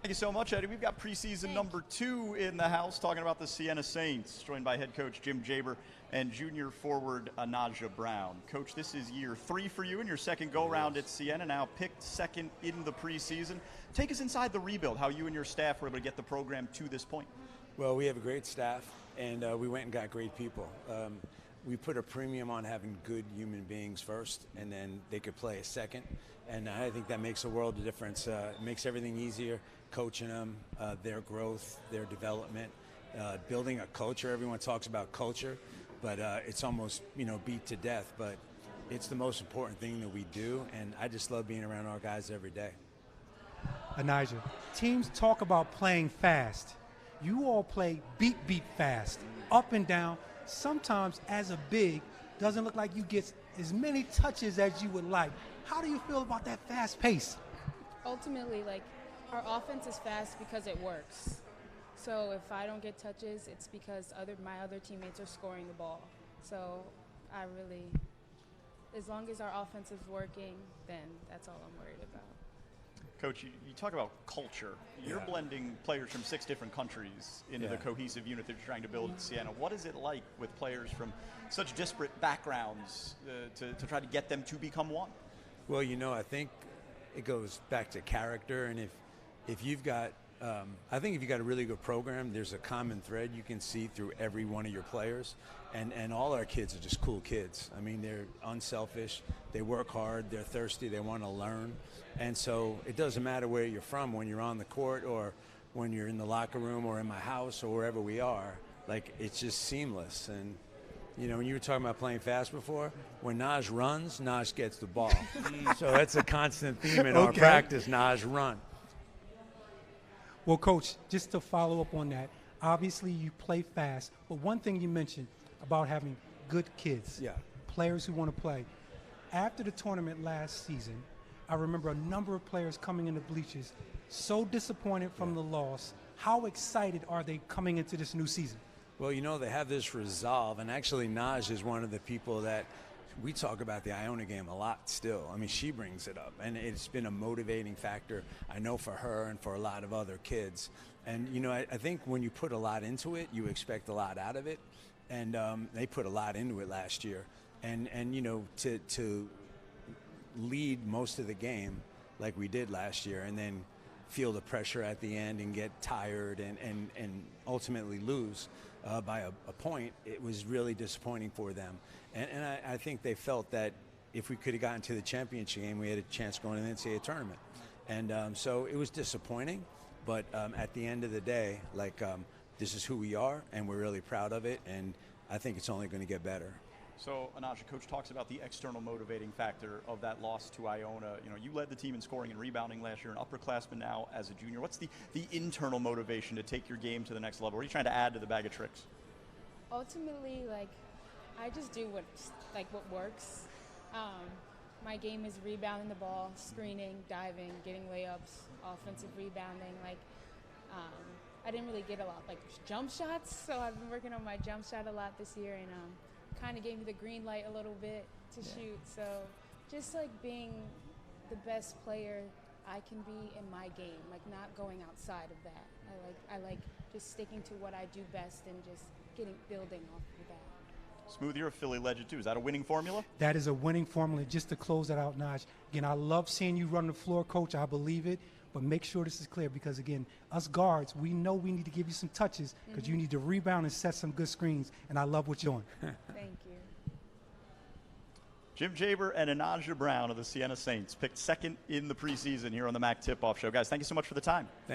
Thank you so much, Eddie. We've got preseason number 2 in the house talking about the Siena Saints, joined by head coach Jim Jaber and junior forward Anaja Brown. Coach, this is year 3 for you in your second go-round at Siena, now picked second in the preseason. Take us inside the rebuild, how you and your staff were able to get the program to this point. Well, we have a great staff, and we went and got great people. We put a premium on having good human beings first, and then they could play a second. And I think that makes a world of difference. It makes everything easier, coaching them, their growth, their development, building a culture. Everyone talks about culture, but it's almost, beat to death. But it's the most important thing that we do, and I just love being around our guys every day. Anaja, teams talk about playing fast. You all play beat fast, up and down. Sometimes as a big, doesn't look like you get as many touches as you would like. How do you feel about that fast pace? Ultimately, our offense is fast because it works. So if I don't get touches, it's because my other teammates are scoring the ball. So as long as our offense is working, then that's all I'm worried about. Coach, you talk about culture. You're blending players from 6 different countries into the cohesive unit that you're trying to build at Siena. What is it like with players from such disparate backgrounds to try to get them to become one? Well, I think it goes back to character, and if you've got, I think if you've got a really good program, there's a common thread you can see through every one of your players, and all our kids are just cool kids. I mean, they're unselfish, they work hard, they're thirsty, they want to learn, and so it doesn't matter where you're from when you're on the court or when you're in the locker room or in my house or wherever we are. It's just seamless. And when you were talking about playing fast before, when Naj runs, Naj gets the ball. So that's a constant theme in our practice, Naj run. Well, Coach, just to follow up on that, obviously you play fast, but one thing you mentioned about having good kids, players who want to play. After the tournament last season, I remember a number of players coming in the bleachers, so disappointed from the loss. How excited are they coming into this new season? Well, they have this resolve, and actually Naj is one of the people that we talk about the Iona game a lot still. I mean, she brings it up, and it's been a motivating factor, I know, for her and for a lot of other kids. And, I think when you put a lot into it, you expect a lot out of it, and they put a lot into it last year. And to lead most of the game like we did last year and then feel the pressure at the end and get tired and ultimately lose by a point, it was really disappointing for them. And I think they felt that if we could have gotten to the championship game, we had a chance going to the NCAA tournament. And so it was disappointing, but at the end of the day, this is who we are, and we're really proud of it, and I think it's only going to get better. So, Anaja, Coach talks about the external motivating factor of that loss to Iona. You led the team in scoring and rebounding last year, an upperclassman now as a junior. What's the internal motivation to take your game to the next level? What are you trying to add to the bag of tricks? Ultimately, I just do what works. My game is rebounding the ball, screening, diving, getting layups, offensive rebounding. I didn't really get a lot jump shots, so I've been working on my jump shot a lot this year, and kind of gave me the green light a little bit to shoot. So just being the best player I can be in my game, not going outside of that. I like just sticking to what I do best and just building off of that. Smooth, you're a Philly legend too. Is that a winning formula? That is a winning formula. Just to close that out, Naj. Again, I love seeing you run the floor, Coach. I believe it. But make sure this is clear because, again, us guards, we know we need to give you some touches because you need to rebound and set some good screens, and I love what you're doing. Thank you. Jim Jaber and Anaja Brown of the Siena Saints picked second in the preseason here on the MAAC Tipoff Show. Guys, thank you so much for the time. Thank you.